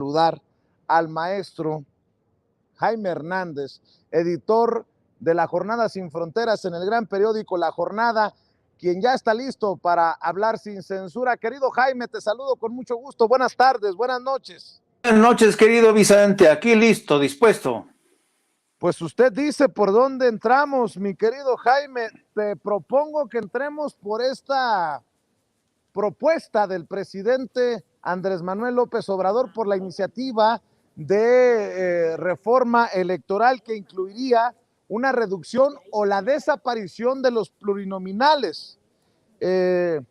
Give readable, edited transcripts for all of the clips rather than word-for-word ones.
Saludar al maestro Jaime Hernández, editor de La Jornada Sin Fronteras en el gran periódico La Jornada, quien ya está listo para hablar sin censura. Querido Jaime, te saludo con mucho gusto. Buenas tardes, buenas noches. Buenas noches, querido Vicente. Aquí listo, dispuesto. Pues usted dice por dónde entramos, mi querido Jaime. Te propongo que entremos por esta propuesta del presidente Andrés Manuel López Obrador por la iniciativa de reforma electoral que incluiría una reducción o la desaparición de los plurinominales. El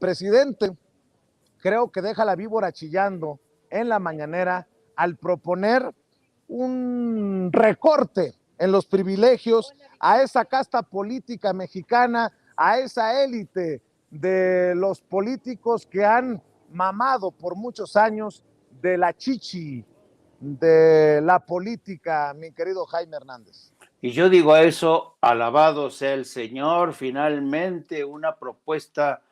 presidente creo que deja la víbora chillando en la mañanera al proponer un recorte en los privilegios a esa casta política mexicana, a esa élite de los políticos que han mamado por muchos años de la chichi de la política, mi querido Jaime Hernández. Y yo digo a eso, alabado sea el Señor, finalmente una propuesta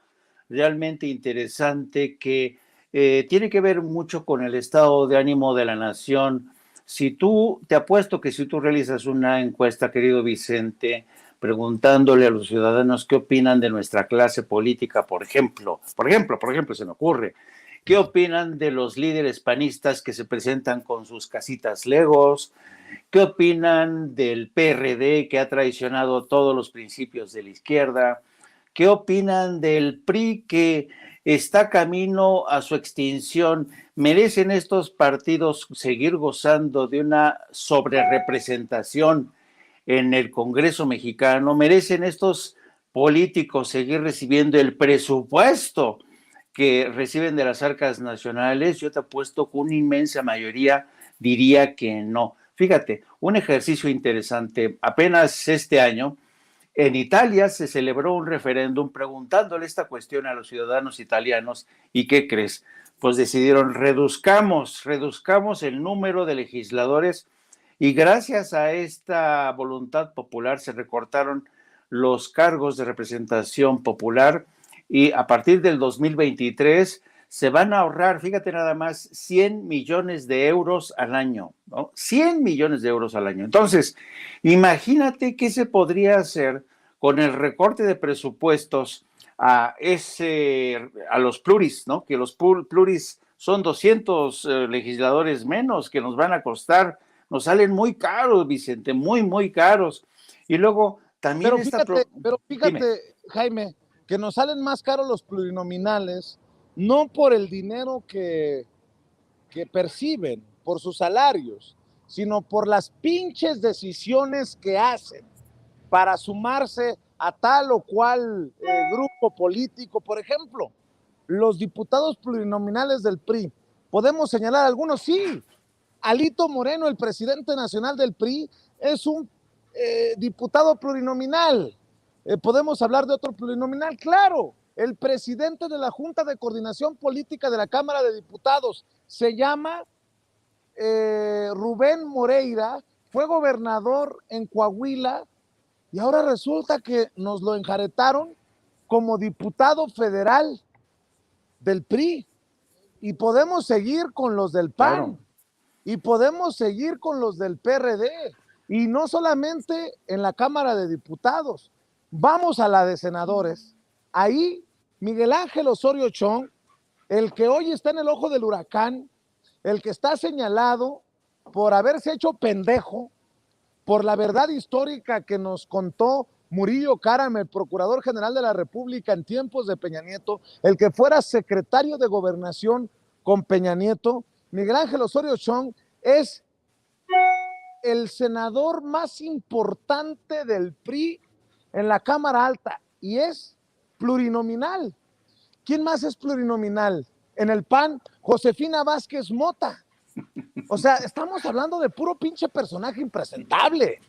realmente interesante que tiene que ver mucho con el estado de ánimo de la nación. Te apuesto que si tú realizas una encuesta, querido Vicente, preguntándole a los ciudadanos qué opinan de nuestra clase política, por ejemplo, se me ocurre, ¿qué opinan de los líderes panistas que se presentan con sus casitas Legos? ¿Qué opinan del PRD que ha traicionado todos los principios de la izquierda? ¿Qué opinan del PRI que está camino a su extinción? ¿Merecen estos partidos seguir gozando de una sobrerepresentación en el Congreso mexicano? ¿Merecen estos políticos seguir recibiendo el presupuesto que reciben de las arcas nacionales? Yo te apuesto que una inmensa mayoría diría que no. Fíjate, un ejercicio interesante. Apenas este año, en Italia se celebró un referéndum preguntándole esta cuestión a los ciudadanos italianos. ¿Y qué crees? Pues decidieron reduzcamos el número de legisladores, y gracias a esta voluntad popular se recortaron los cargos de representación popular, y a partir del 2023 se van a ahorrar, fíjate nada más, 100 millones de euros al año, ¿no? 100 millones de euros al año. Entonces, imagínate qué se podría hacer con el recorte de presupuestos a los pluris, ¿no? Que los pluris son 200 legisladores menos que nos van a costar, nos salen muy caros, Vicente, muy, muy caros. Y luego también pero fíjate, Jaime, que nos salen más caros los plurinominales, no por el dinero que perciben, por sus salarios, sino por las pinches decisiones que hacen para sumarse a tal o cual grupo político. Por ejemplo, los diputados plurinominales del PRI, podemos señalar algunos, sí. Alito Moreno, el presidente nacional del PRI, es un diputado plurinominal. Podemos hablar de otro plurinominal, claro. El presidente de la Junta de Coordinación Política de la Cámara de Diputados se llama Rubén Moreira, fue gobernador en Coahuila y ahora resulta que nos lo enjaretaron como diputado federal del PRI. Y podemos seguir con los del PAN, claro, y podemos seguir con los del PRD, y no solamente en la Cámara de Diputados. Vamos a la de senadores. Ahí Miguel Ángel Osorio Chong, el que hoy está en el ojo del huracán, el que está señalado por haberse hecho pendejo por la verdad histórica que nos contó Murillo Karam, el procurador general de la República en tiempos de Peña Nieto, el que fuera secretario de Gobernación con Peña Nieto. Miguel Ángel Osorio Chong es el senador más importante del PRI en la Cámara Alta y es plurinominal. ¿Quién más es plurinominal? En el PAN, Josefina Vázquez Mota. O sea, estamos hablando de puro pinche personaje impresentable,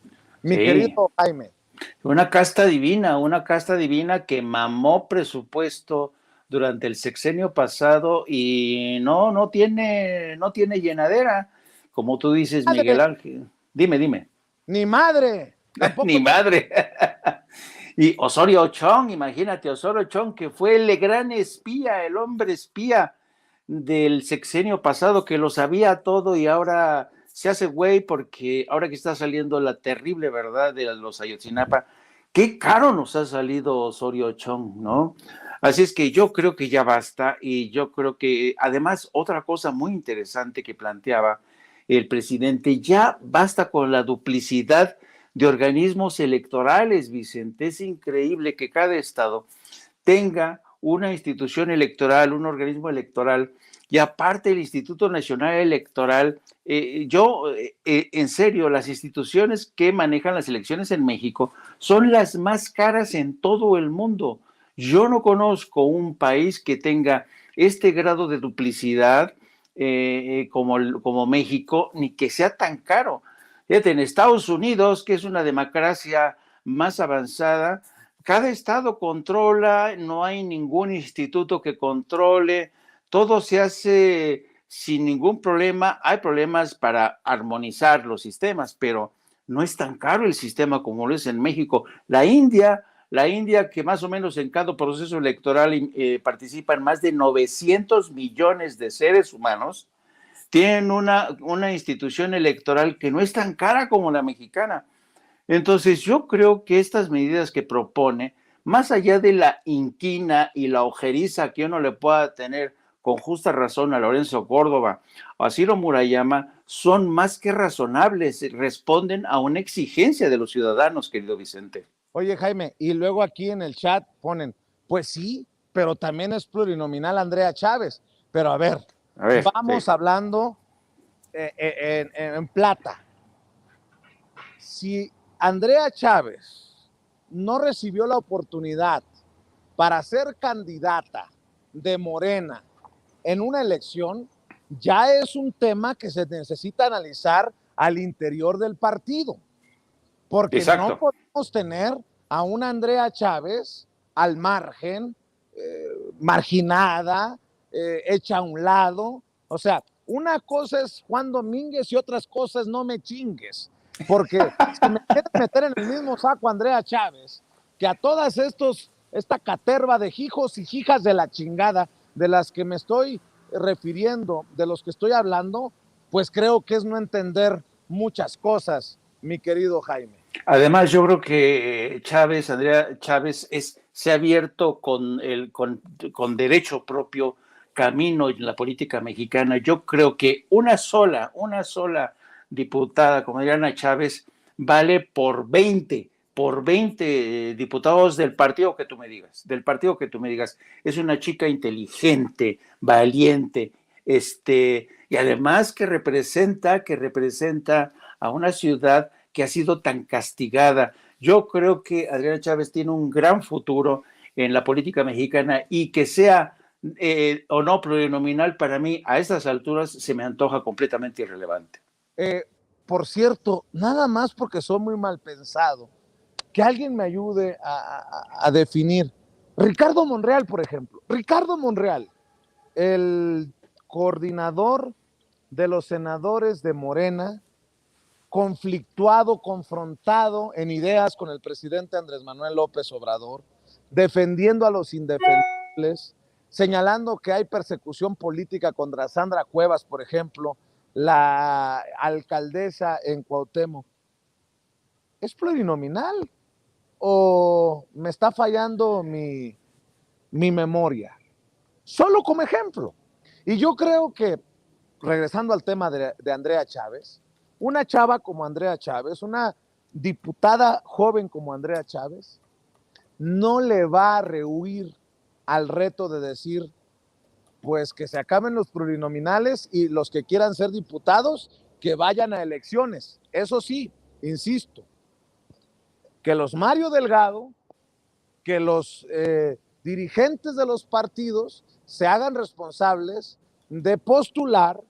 mi querido Jaime. Una casta divina que mamó presupuesto durante el sexenio pasado y no tiene llenadera, como tú dices, madre. Miguel Ángel. Dime. Ni madre. Ni madre. Y Osorio Chong, imagínate, Osorio Chong, que fue el gran espía, el hombre espía del sexenio pasado que lo sabía todo y ahora se hace güey porque ahora que está saliendo la terrible verdad de los Ayotzinapa, qué caro nos ha salido Osorio Chong, ¿no? Así es que yo creo que ya basta y yo creo que además otra cosa muy interesante que planteaba el presidente, ya basta con la duplicidad de organismos electorales, Vicente. Es increíble que cada estado tenga una institución electoral, un organismo electoral, y aparte el Instituto Nacional Electoral, en serio, las instituciones que manejan las elecciones en México son las más caras en todo el mundo. Yo no conozco un país que tenga este grado de duplicidad como México, ni que sea tan caro. Fíjate, en Estados Unidos, que es una democracia más avanzada, cada estado controla, no hay ningún instituto que controle, todo se hace sin ningún problema. Hay problemas para armonizar los sistemas, pero no es tan caro el sistema como lo es en México. La India que más o menos en cada proceso electoral participan más de 900 millones de seres humanos, tienen una institución electoral que no es tan cara como la mexicana. Entonces, yo creo que estas medidas que propone, más allá de la inquina y la ojeriza que uno le pueda tener con justa razón a Lorenzo Córdoba o a Ciro Murayama, son más que razonables, responden a una exigencia de los ciudadanos, querido Vicente. Oye, Jaime, y luego aquí en el chat ponen, pues sí, pero también es plurinominal Andrea Chávez. Pero a ver, vamos sí, hablando en plata. Si Andrea Chávez no recibió la oportunidad para ser candidata de Morena en una elección, ya es un tema que se necesita analizar al interior del partido, porque exacto, no podemos tener a una Andrea Chávez al margen, marginada, hecha a un lado. O sea, una cosa es Juan Domínguez y otras cosas no me chingues, porque si me quieren meter en el mismo saco a Andrea Chávez que a todas esta caterva de hijos y hijas de la chingada de las que me estoy refiriendo, de los que estoy hablando, pues creo que es no entender muchas cosas, mi querido Jaime. Además, yo creo que Andrea Chávez, se ha abierto con derecho propio camino en la política mexicana. Yo creo que una sola diputada como Adriana Chávez vale por 20 diputados del partido que tú me digas, Es una chica inteligente, valiente, y además que representa a una ciudad que ha sido tan castigada. Yo creo que Adriana Chávez tiene un gran futuro en la política mexicana y que sea o no plurinominal, para mí a estas alturas se me antoja completamente irrelevante. Por cierto, nada más porque soy muy mal pensado, que alguien me ayude a definir. Ricardo Monreal, por ejemplo. Ricardo Monreal, el coordinador de los senadores de Morena, conflictuado, confrontado en ideas con el presidente Andrés Manuel López Obrador, defendiendo a los indefendibles, señalando que hay persecución política contra Sandra Cuevas, por ejemplo, la alcaldesa en Cuauhtémoc. ¿Es plurinominal o me está fallando mi memoria? Solo como ejemplo. Y yo creo que, regresando al tema de Andrea Chávez, una chava como Andrea Chávez, una diputada joven como Andrea Chávez, no le va a rehuir al reto de decir, pues que se acaben los plurinominales y los que quieran ser diputados, que vayan a elecciones. Eso sí, insisto, que los Mario Delgado, que los dirigentes de los partidos se hagan responsables de postular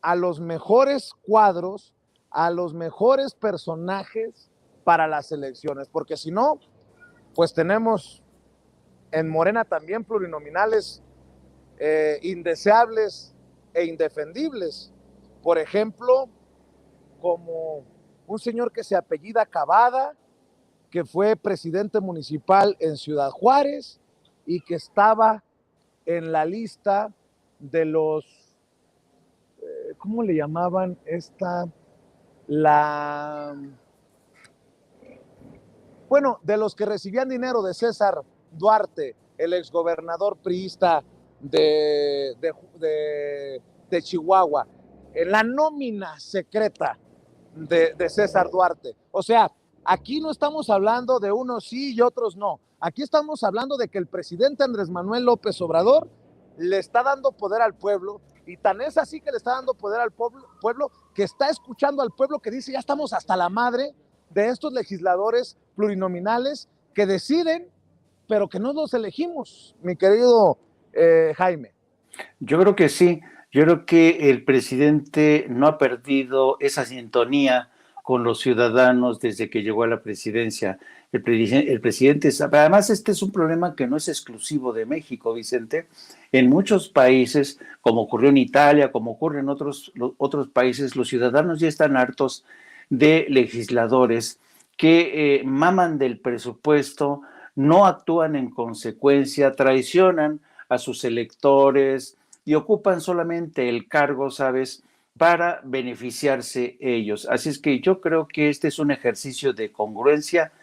a los mejores cuadros, a los mejores personajes para las elecciones, porque si no, pues tenemos en Morena también plurinominales indeseables e indefendibles. Por ejemplo, como un señor que se apellida Cavada, que fue presidente municipal en Ciudad Juárez y que estaba en la lista de los, ¿cómo le llamaban esta? La, bueno, de los que recibían dinero de César Duarte, el exgobernador priista de Chihuahua, en la nómina secreta de César Duarte. O sea, aquí no estamos hablando de unos sí y otros no. Aquí estamos hablando de que el presidente Andrés Manuel López Obrador le está dando poder al pueblo, y tan es así que le está dando poder al pueblo que está escuchando al pueblo que dice: ya estamos hasta la madre de estos legisladores plurinominales que deciden, pero que no los elegimos, mi querido Jaime. Yo creo que sí. Yo creo que el presidente no ha perdido esa sintonía con los ciudadanos desde que llegó a la presidencia. El presidente sabe, además este es un problema que no es exclusivo de México, Vicente. En muchos países, como ocurrió en Italia, como ocurre en otros países, los ciudadanos ya están hartos de legisladores que maman del presupuesto, no actúan en consecuencia, traicionan a sus electores y ocupan solamente el cargo, ¿sabes?, para beneficiarse ellos. Así es que yo creo que este es un ejercicio de congruencia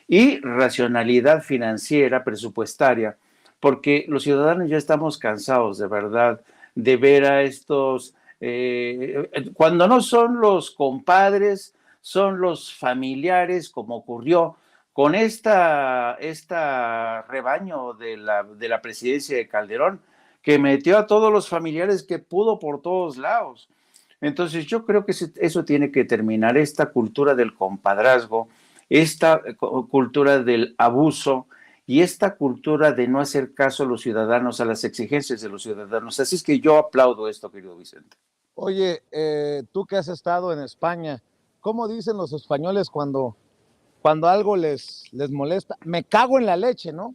y racionalidad financiera, presupuestaria, porque los ciudadanos ya estamos cansados, de verdad, de ver a estos, cuando no son los compadres, son los familiares, como ocurrió con esta rebaño de la presidencia de Calderón, que metió a todos los familiares que pudo por todos lados. Entonces yo creo que eso tiene que terminar, esta cultura del compadrazgo, esta cultura del abuso y esta cultura de no hacer caso a los ciudadanos, a las exigencias de los ciudadanos. Así es que yo aplaudo esto, querido Vicente. Oye, tú que has estado en España, ¿cómo dicen los españoles cuando algo les molesta? Me cago en la leche, ¿no?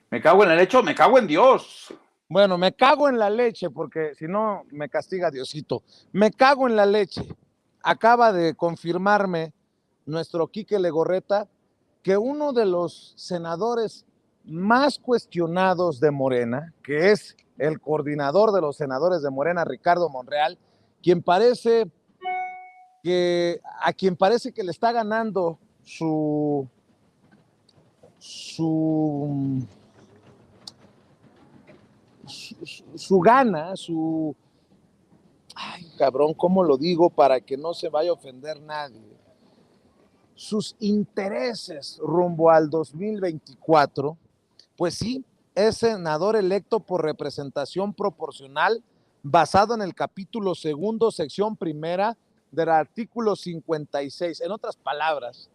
Me cago en la leche, me cago en Dios. Bueno, me cago en la leche, porque si no me castiga Diosito. Me cago en la leche. Acaba de confirmarme nuestro Quique Legorreta que uno de los senadores más cuestionados de Morena, que es el coordinador de los senadores de Morena, Ricardo Monreal, a quien parece que le está ganando su gana, ay, cabrón, ¿cómo lo digo para que no se vaya a ofender nadie? Sus intereses rumbo al 2024, pues sí, es senador electo por representación proporcional basado en el capítulo segundo, sección primera del artículo 56. En otras palabras,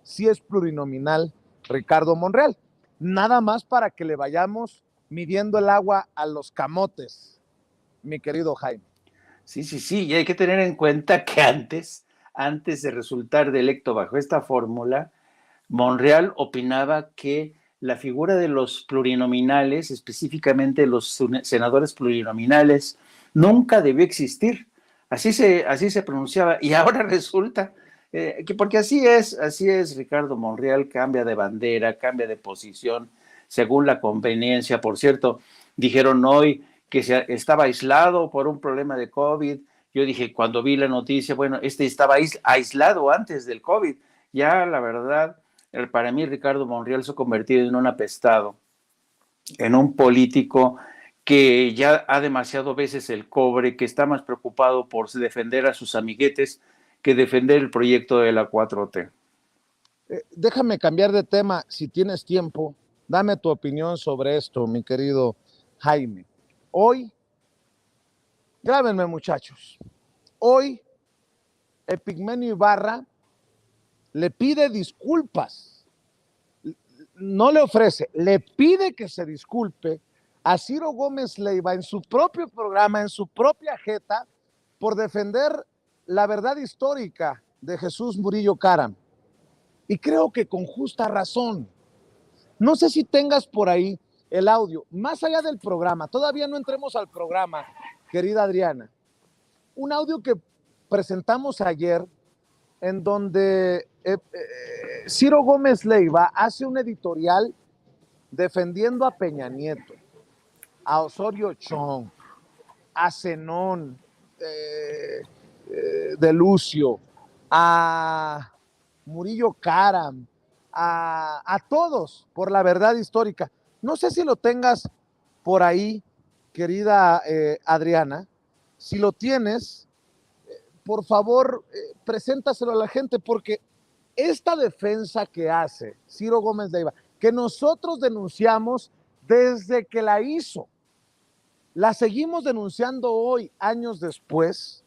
sí es plurinominal Ricardo Monreal. Nada más para que le vayamos midiendo el agua a los camotes, mi querido Jaime. Sí, y hay que tener en cuenta que antes de resultar de electo bajo esta fórmula, Monreal opinaba que la figura de los plurinominales, específicamente los senadores plurinominales, nunca debió existir. Así se pronunciaba, y ahora resulta que porque así es, Ricardo Monreal cambia de bandera, cambia de posición según la conveniencia. Por cierto, dijeron hoy que estaba aislado por un problema de COVID. Yo dije, cuando vi la noticia, bueno, estaba aislado antes del COVID. Ya, la verdad, para mí Ricardo Monreal se ha convertido en un apestado, en un político que ya ha demasiado veces el cobre, que está más preocupado por defender a sus amiguetes que defender el proyecto de la 4T. Déjame cambiar de tema, si tienes tiempo, dame tu opinión sobre esto, mi querido Jaime. Hoy, grábenme muchachos, hoy Epigmenio Ibarra le pide disculpas, no le ofrece, le pide que se disculpe a Ciro Gómez Leiva en su propio programa, en su propia jeta, por defender la verdad histórica de Jesús Murillo Caram. Y creo que con justa razón. No sé si tengas por ahí el audio, más allá del programa, todavía no entremos al programa, querida Adriana. Un audio que presentamos ayer en donde Ciro Gómez Leiva hace un editorial defendiendo a Peña Nieto, a Osorio Chong, a Zenón de Lucio, a Murillo Karam, a todos por la verdad histórica. No sé si lo tengas por ahí, querida Adriana. Si lo tienes, por favor, preséntaselo a la gente, porque esta defensa que hace Ciro Gómez Leiva, que nosotros denunciamos desde que la hizo, la seguimos denunciando hoy, años después,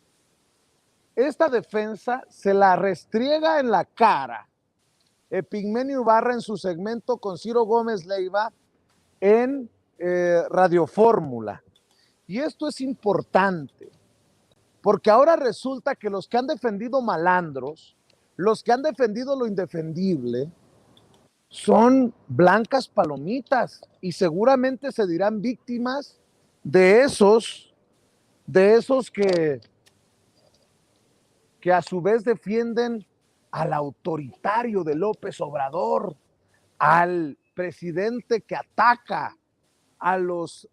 esta defensa se la restriega en la cara Epigmenio Ibarra en su segmento con Ciro Gómez Leiva en Radio Fórmula. Y esto es importante, porque ahora resulta que los que han defendido malandros, los que han defendido lo indefendible, son blancas palomitas y seguramente se dirán víctimas de esos que a su vez defienden al autoritario de López Obrador, al presidente que ataca a los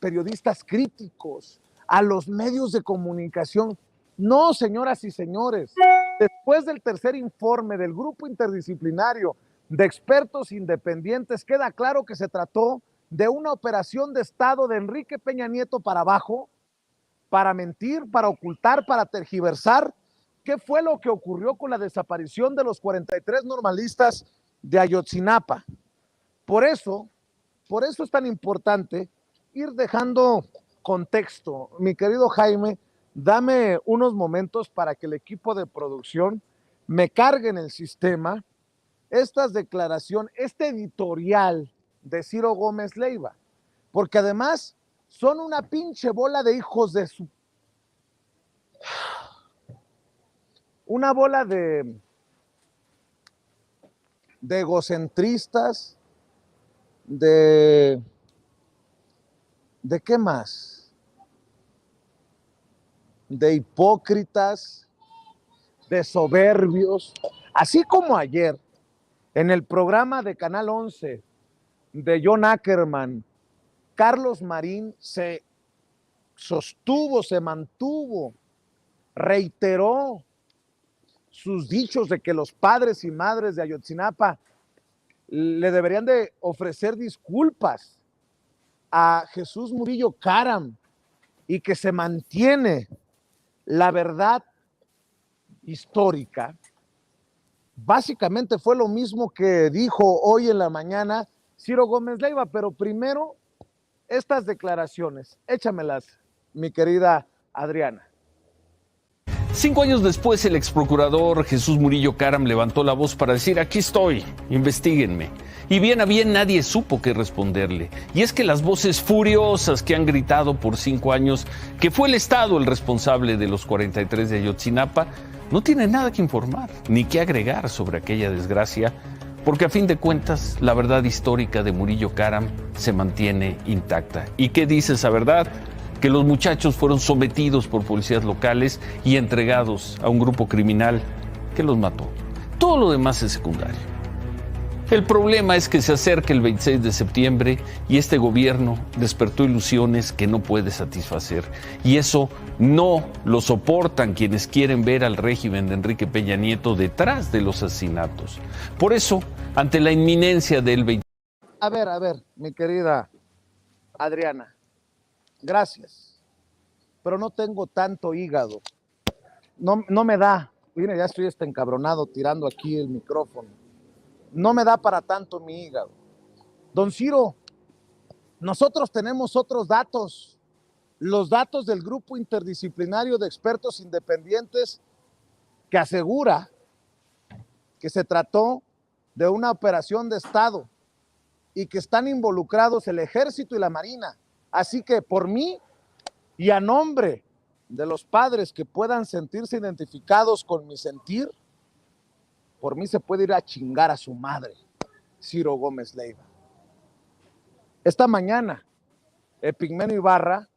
periodistas críticos, a los medios de comunicación. No, señoras y señores, después del tercer informe del grupo interdisciplinario de expertos independientes, queda claro que se trató de una operación de Estado de Enrique Peña Nieto para abajo, para mentir, para ocultar, para tergiversar. ¿Qué fue lo que ocurrió con la desaparición de los 43 normalistas de Ayotzinapa? Por eso es tan importante ir dejando contexto. Mi querido Jaime, dame unos momentos para que el equipo de producción me cargue en el sistema estas declaraciones, este editorial de Ciro Gómez Leiva, porque además son una pinche bola de hijos de su... Una bola de egocentristas, ¿de qué más? De hipócritas, de soberbios, así como ayer en el programa de Canal 11 de John Ackerman, Carlos Marín se sostuvo, se mantuvo, reiteró sus dichos de que los padres y madres de Ayotzinapa le deberían de ofrecer disculpas a Jesús Murillo Karam y que se mantiene la verdad histórica. Básicamente fue lo mismo que dijo hoy en la mañana Ciro Gómez Leiva, pero primero estas declaraciones, échamelas, mi querida Adriana. 5 años después, el exprocurador Jesús Murillo Karam levantó la voz para decir: aquí estoy, investíguenme. Y bien a bien nadie supo qué responderle. Y es que las voces furiosas que han gritado por 5 años que fue el Estado el responsable de los 43 de Ayotzinapa no tienen nada que informar, ni que agregar sobre aquella desgracia, porque a fin de cuentas la verdad histórica de Murillo Karam se mantiene intacta. ¿Y qué dice esa verdad? Que los muchachos fueron sometidos por policías locales y entregados a un grupo criminal que los mató. Todo lo demás es secundario. El problema es que se acerca el 26 de septiembre y este gobierno despertó ilusiones que no puede satisfacer. Y eso no lo soportan quienes quieren ver al régimen de Enrique Peña Nieto detrás de los asesinatos. Por eso, ante la inminencia del 26... A ver, mi querida Adriana. Gracias, pero no tengo tanto hígado, no me da, mire, ya estoy encabronado tirando aquí el micrófono, no me da para tanto mi hígado. Don Ciro, nosotros tenemos otros datos, los datos del grupo interdisciplinario de expertos independientes que asegura que se trató de una operación de Estado y que están involucrados el Ejército y la Marina. Así que por mí y a nombre de los padres que puedan sentirse identificados con mi sentir, por mí se puede ir a chingar a su madre, Ciro Gómez Leiva. Esta mañana, Epigmenio Ibarra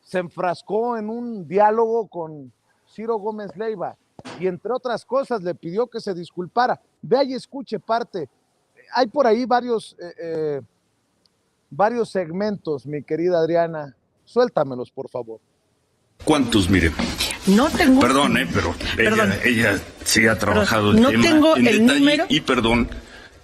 se enfrascó en un diálogo con Ciro Gómez Leiva y entre otras cosas le pidió que se disculpara. Vea y escuche parte. Hay por ahí varios segmentos, mi querida Adriana, Suéltamelos, por favor. ¿Cuántos, mire? No tengo. Perdón, pero ella sí ha trabajado no el tema tengo en el detalle. número. Y perdón,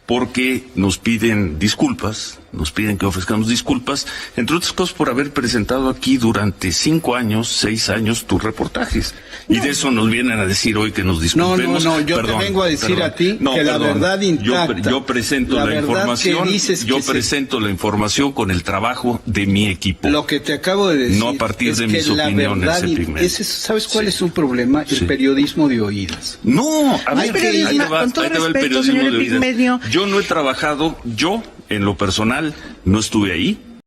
porque nos piden disculpas, nos piden que ofrezcamos disculpas, entre otras cosas por haber presentado aquí durante 5 años, 6 años tus reportajes. Y de eso nos vienen a decir hoy que nos disculpemos. No, yo te vengo a decir a ti que la verdad intacta. Yo presento la información, presento la información con el trabajo de mi equipo. Lo que te acabo de decir no a partir de mis la opiniones. verdad, ¿sabes cuál es un problema? El periodismo de oídas. No, a ver, ahí te va el periodismo de oídas. Yo no he trabajado, en lo personal, no estuve ahí.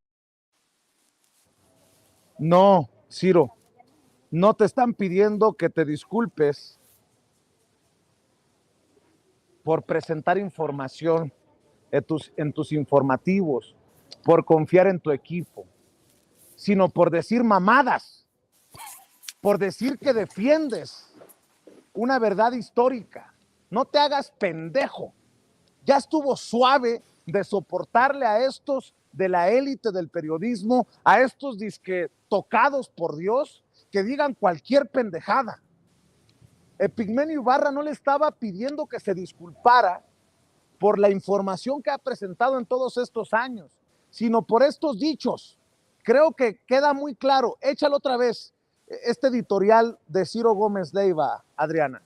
No, Ciro, no te están pidiendo que te disculpes por presentar información en tus informativos, por confiar en tu equipo, sino por decir mamadas, por decir que defiendes una verdad histórica. No te hagas pendejo. Ya estuvo suave de soportarle a estos de la élite del periodismo, a estos disque tocados por Dios, que digan cualquier pendejada. Epigmenio Ibarra no le estaba pidiendo que se disculpara por la información que ha presentado en todos estos años, sino por estos dichos. Creo que queda muy claro. Échalo otra vez, este editorial de Ciro Gómez Leiva, Adriana.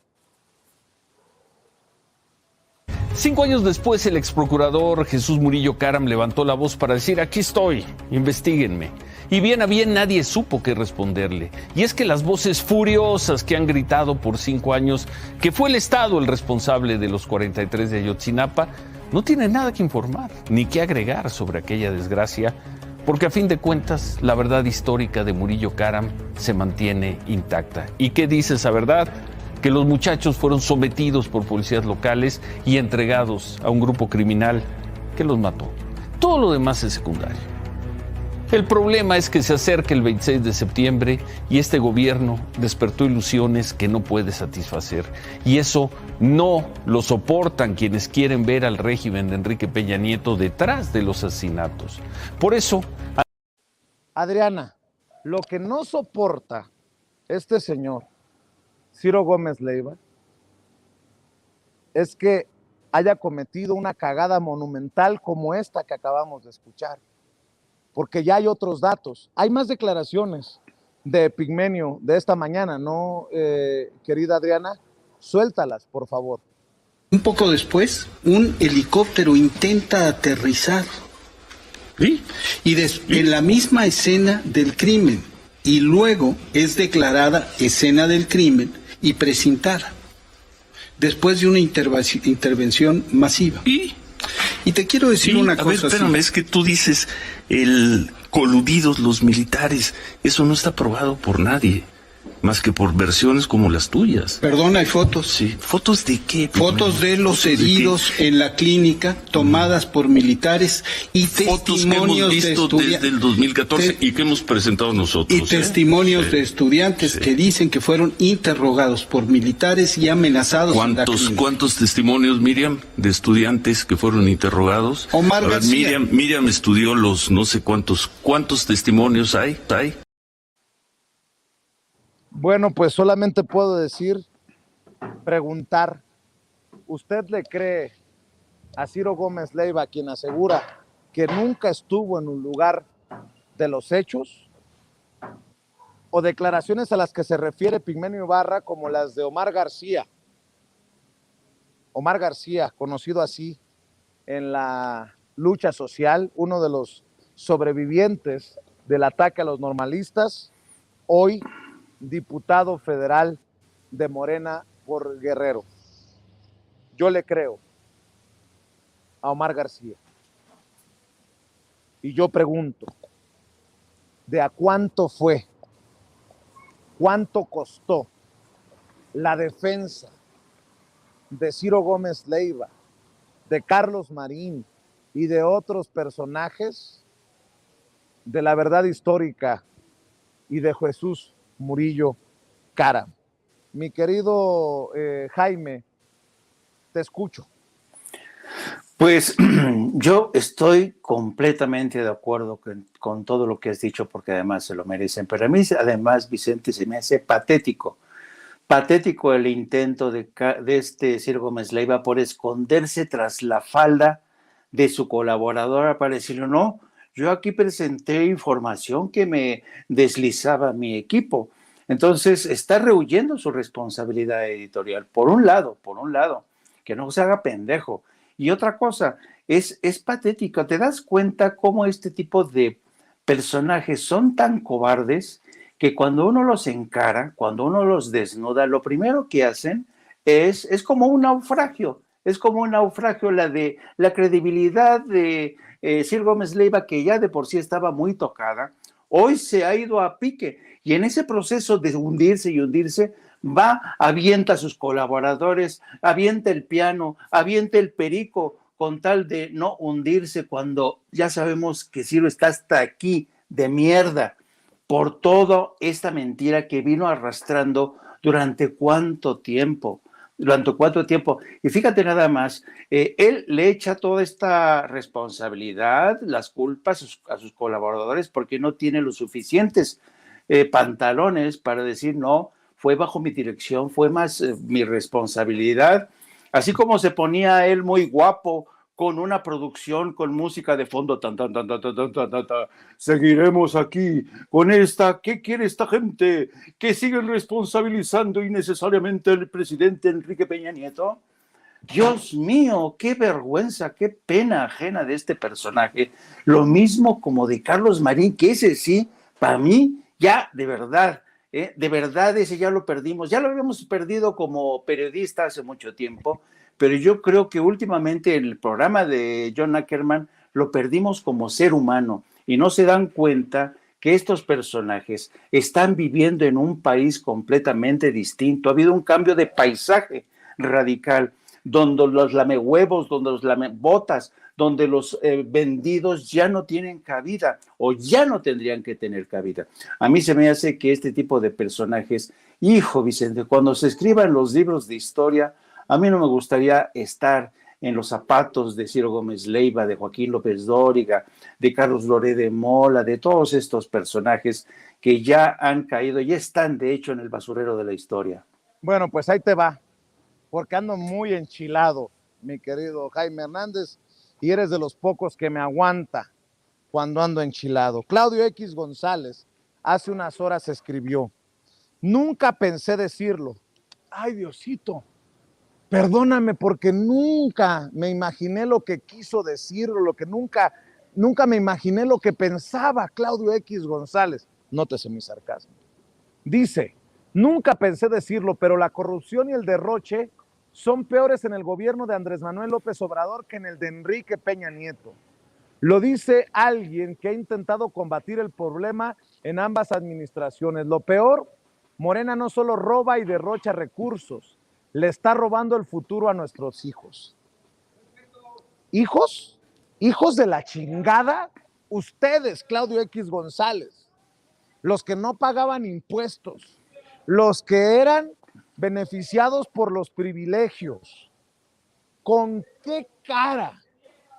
5 años después, el exprocurador Jesús Murillo Caram levantó la voz para decir: aquí estoy, investíguenme. Y bien a bien nadie supo qué responderle. Y es que las voces furiosas que han gritado por 5 años que fue el Estado el responsable de los 43 de Ayotzinapa no tienen nada que informar ni que agregar sobre aquella desgracia, porque a fin de cuentas la verdad histórica de Murillo Caram se mantiene intacta. ¿Y qué dice esa verdad? Que los muchachos fueron sometidos por policías locales y entregados a un grupo criminal que los mató. Todo lo demás es secundario. El problema es que se acerca el 26 de septiembre y este gobierno despertó ilusiones que no puede satisfacer. Y eso no lo soportan quienes quieren ver al régimen de Enrique Peña Nieto detrás de los asesinatos. Por eso... Adriana, lo que no soporta este señor Ciro Gómez Leiva es que haya cometido una cagada monumental como esta que acabamos de escuchar, porque ya hay otros datos, hay más declaraciones de Epigmenio de esta mañana, ¿no, querida Adriana? Suéltalas, por favor. Un poco después, un helicóptero intenta aterrizar. ¿Sí? Y en la misma escena del crimen, y luego es declarada escena del crimen y precintada, después de una intervención masiva. Y te quiero decir una cosa. A ver, espérame, es que tú dices coludidos los militares. Eso no está probado por nadie, más que por versiones como las tuyas. Perdón, hay fotos. Sí. ¿Fotos de qué? Fotos de los heridos en la clínica, tomadas por militares, y testimonios de estudiantes desde el 2014 y que hemos presentado nosotros. Y testimonios de estudiantes que dicen que fueron interrogados por militares y amenazados. ¿Cuántos testimonios, Miriam, de estudiantes que fueron interrogados? Omar García. Miriam estudió los no sé cuántos testimonios hay. Bueno, pues solamente puedo preguntar, ¿usted le cree a Ciro Gómez Leiva, quien asegura que nunca estuvo en un lugar de los hechos? ¿O declaraciones a las que se refiere Epigmenio Ibarra, como las de Omar García? Omar García, conocido así en la lucha social, uno de los sobrevivientes del ataque a los normalistas, hoy diputado federal de Morena por Guerrero. Yo le creo a Omar García. Y yo pregunto, ¿de a cuánto fue? ¿Cuánto costó la defensa de Ciro Gómez Leiva, de Carlos Marín y de otros personajes de la verdad histórica y de Jesús Murillo Caram? Mi querido Jaime, te escucho. Pues yo estoy completamente de acuerdo con todo lo que has dicho, porque además se lo merecen. Pero a mí, además, Vicente, se me hace patético el intento de este Ciro Gómez Leiva por esconderse tras la falda de su colaboradora para decirle, no, yo aquí presenté información que me deslizaba mi equipo. Entonces, está rehuyendo su responsabilidad editorial, por un lado, que no se haga pendejo. Y otra cosa, es patético. ¿Te das cuenta cómo este tipo de personajes son tan cobardes que cuando uno los encara, cuando uno los desnuda, lo primero que hacen es como un naufragio? Es como un naufragio la credibilidad de Ciro Gómez Leiva, que ya de por sí estaba muy tocada, hoy se ha ido a pique. Y en ese proceso de hundirse y hundirse, avienta a sus colaboradores, avienta el piano, avienta el perico, con tal de no hundirse cuando ya sabemos que Ciro está hasta aquí de mierda por toda esta mentira que vino arrastrando durante cuánto tiempo. Y fíjate nada más, él le echa toda esta responsabilidad, las culpas a sus colaboradores porque no tiene los suficientes pantalones para decir, no, fue bajo mi dirección, fue más mi responsabilidad. Así como se ponía él muy guapo con una producción con música de fondo, tan, tan, tan, tan, tan, tan, tan, tan, tan. Seguiremos aquí con esta, ¿qué quiere esta gente? ¿Que siguen responsabilizando innecesariamente al presidente Enrique Peña Nieto? Dios mío, qué vergüenza, qué pena ajena de este personaje. Lo mismo como de Carlos Marín, que ese sí, para mí, ya de verdad ese ya lo perdimos, ya lo habíamos perdido como periodista hace mucho tiempo, pero yo creo que últimamente en el programa de John Ackerman lo perdimos como ser humano y no se dan cuenta que estos personajes están viviendo en un país completamente distinto. Ha habido un cambio de paisaje radical, donde los lamehuevos, donde los lamebotas, donde los vendidos ya no tienen cabida o ya no tendrían que tener cabida. A mí se me hace que este tipo de personajes, hijo Vicente, cuando se escriban los libros de historia, a mí no me gustaría estar en los zapatos de Ciro Gómez Leiva, de Joaquín López Dóriga, de Carlos Loré de Mola, de todos estos personajes que ya han caído, ya están de hecho en el basurero de la historia. Bueno, pues ahí te va, porque ando muy enchilado, mi querido Jaime Hernández, y eres de los pocos que me aguanta cuando ando enchilado. Claudio X González hace unas horas escribió, nunca pensé decirlo. Ay, Diosito, perdóname porque nunca me imaginé lo que quiso decirlo, lo que nunca me imaginé lo que pensaba Claudio X González. Nótese mi sarcasmo. Dice, nunca pensé decirlo, pero la corrupción y el derroche son peores en el gobierno de Andrés Manuel López Obrador que en el de Enrique Peña Nieto. Lo dice alguien que ha intentado combatir el problema en ambas administraciones. Lo peor, Morena no solo roba y derrocha recursos, le está robando el futuro a nuestros hijos. ¿Hijos? ¿Hijos de la chingada? Ustedes, Claudio X González, los que no pagaban impuestos, los que eran beneficiados por los privilegios. ¿Con qué cara?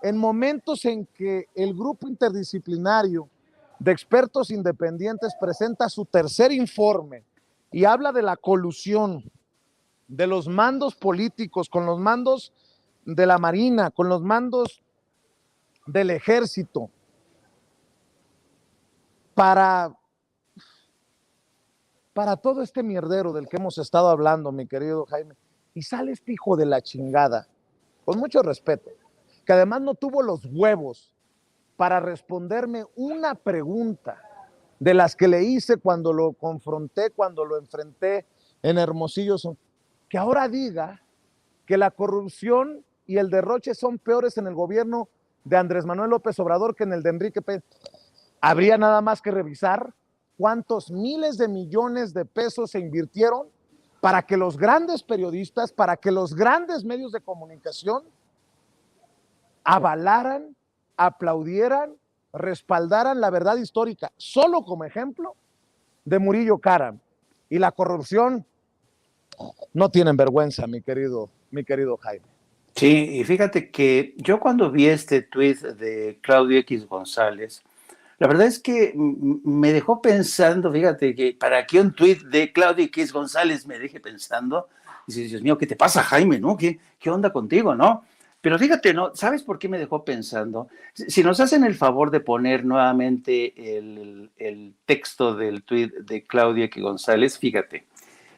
En momentos en que el grupo interdisciplinario de expertos independientes presenta su tercer informe y habla de la colusión de los mandos políticos con los mandos de la Marina, con los mandos del Ejército, para todo este mierdero del que hemos estado hablando, mi querido Jaime, y sale este hijo de la chingada, con mucho respeto, que además no tuvo los huevos para responderme una pregunta de las que le hice cuando lo confronté, cuando lo enfrenté en Hermosillo, que ahora diga que la corrupción y el derroche son peores en el gobierno de Andrés Manuel López Obrador que en el de Enrique Peña. Habría nada más que revisar cuántos miles de millones de pesos se invirtieron para que los grandes periodistas, para que los grandes medios de comunicación avalaran, aplaudieran, respaldaran la verdad histórica, solo como ejemplo de Murillo Karam. Y la corrupción, no tienen vergüenza, mi querido Jaime. Sí, y fíjate que yo cuando vi este tuit de Claudio X González, la verdad es que me dejó pensando, fíjate que para que un tuit de Claudio X González me deje pensando, dices, Dios mío, ¿qué te pasa, Jaime? ¿No? ¿Qué onda contigo, no? Pero fíjate, ¿no? ¿Sabes por qué me dejó pensando? Si nos hacen el favor de poner nuevamente el texto del tuit de Claudio X González, fíjate,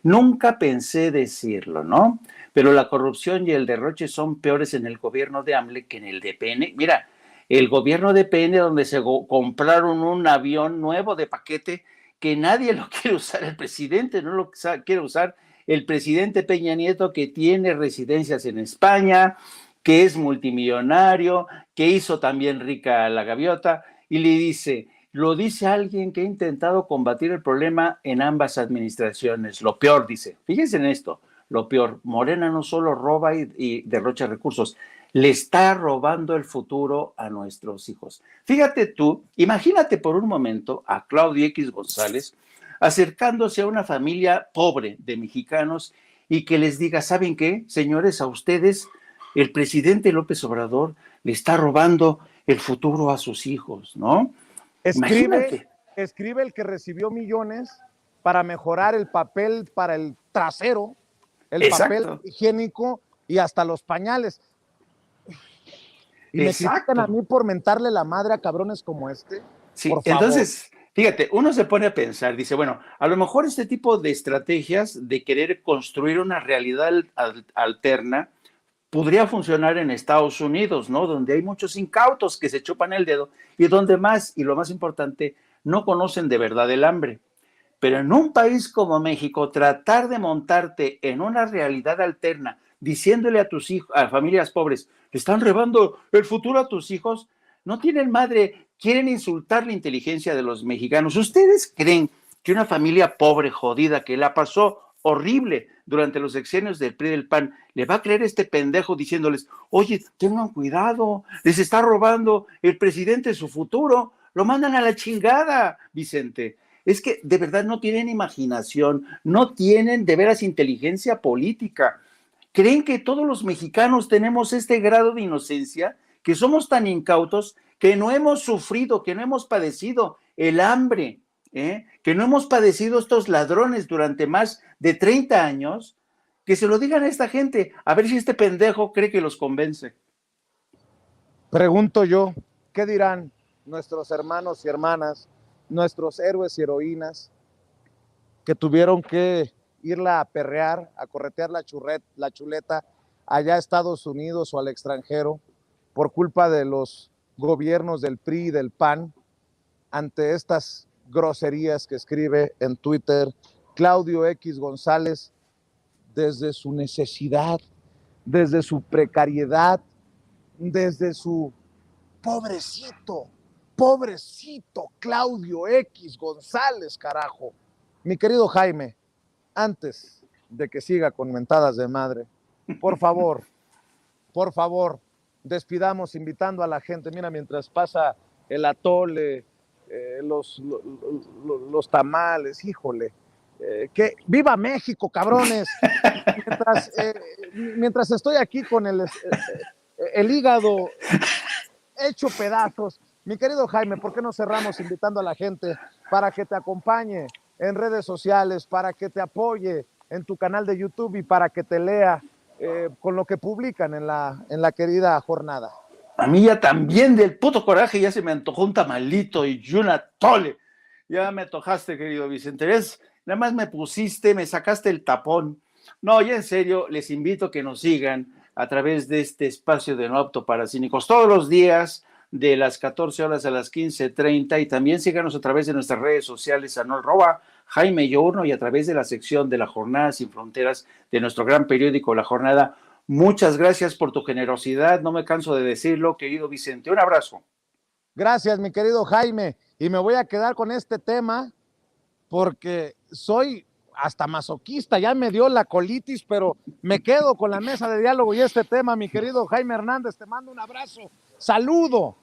nunca pensé decirlo, ¿no? Pero la corrupción y el derroche son peores en el gobierno de AMLE que en el de PN. Mira, el gobierno de PN donde se compraron un avión nuevo de paquete que nadie lo quiere usar, el presidente no lo quiere usar, el presidente Peña Nieto que tiene residencias en España, que es multimillonario, que hizo también rica a la gaviota, y le dice, lo dice alguien que ha intentado combatir el problema en ambas administraciones. Lo peor, dice, fíjense en esto, lo peor, Morena no solo roba y derrocha recursos, le está robando el futuro a nuestros hijos. Fíjate tú, imagínate por un momento a Claudio X González acercándose a una familia pobre de mexicanos y que les diga, ¿saben qué, señores? A ustedes el presidente López Obrador le está robando el futuro a sus hijos, ¿no? Escribe el que recibió millones para mejorar el papel para el trasero, el Exacto. papel higiénico y hasta los pañales. Y me critican a mí por mentarle la madre a cabrones como este. Sí, por favor. Entonces, fíjate, uno se pone a pensar, dice, bueno, a lo mejor este tipo de estrategias de querer construir una realidad alterna podría funcionar en Estados Unidos, ¿no? Donde hay muchos incautos que se chupan el dedo y donde más, y lo más importante, no conocen de verdad el hambre. Pero en un país como México, tratar de montarte en una realidad alterna, diciéndole a tus hijos, a familias pobres, le están robando el futuro a tus hijos, no tienen madre, quieren insultar la inteligencia de los mexicanos. ¿Ustedes creen que una familia pobre, jodida, que la pasó horrible durante los sexenios del PRI y del PAN, le va a creer este pendejo diciéndoles, oye, tengan cuidado, les está robando el presidente su futuro, lo mandan a la chingada, Vicente? Es que de verdad no tienen imaginación, no tienen de veras inteligencia política. ¿Creen que todos los mexicanos tenemos este grado de inocencia, que somos tan incautos, que no hemos sufrido, que no hemos padecido el hambre, que no hemos padecido estos ladrones durante más de 30 años? Que se lo digan a esta gente, a ver si este pendejo cree que los convence. Pregunto yo, ¿qué dirán nuestros hermanos y hermanas, nuestros héroes y heroínas que tuvieron que irla a perrear, a corretear la chuleta allá a Estados Unidos o al extranjero por culpa de los gobiernos del PRI y del PAN ante estas groserías que escribe en Twitter Claudio X González desde su necesidad, desde su precariedad, desde su pobrecito Claudio X González, carajo. Mi querido Jaime, antes de que siga con mentadas de madre, por favor, despidamos invitando a la gente. Mira, mientras pasa el atole, los tamales, híjole, que viva México, cabrones. Mientras estoy aquí con el hígado hecho pedazos, mi querido Jaime, ¿por qué no cerramos invitando a la gente para que te acompañe en redes sociales, para que te apoye en tu canal de YouTube y para que te lea con lo que publican en la querida jornada? A mí ya también del puto coraje ya se me antojó un tamalito y un atole. Ya me antojaste, querido Vicente. Nada más me sacaste el tapón. No, ya en serio, les invito a que nos sigan a través de este espacio de No Apto para Cínicos todos los días de las 14 horas a las 15:30 y también síganos a través de nuestras redes sociales @Jaime Yourno y a través de la sección de La Jornada Sin Fronteras de nuestro gran periódico La Jornada. Muchas gracias por tu generosidad, no me canso de decirlo, querido Vicente. Un abrazo. Gracias, mi querido Jaime, y me voy a quedar con este tema porque soy hasta masoquista, ya me dio la colitis, pero me quedo con la mesa de diálogo y este tema, mi querido Jaime Hernández, te mando un abrazo, saludo.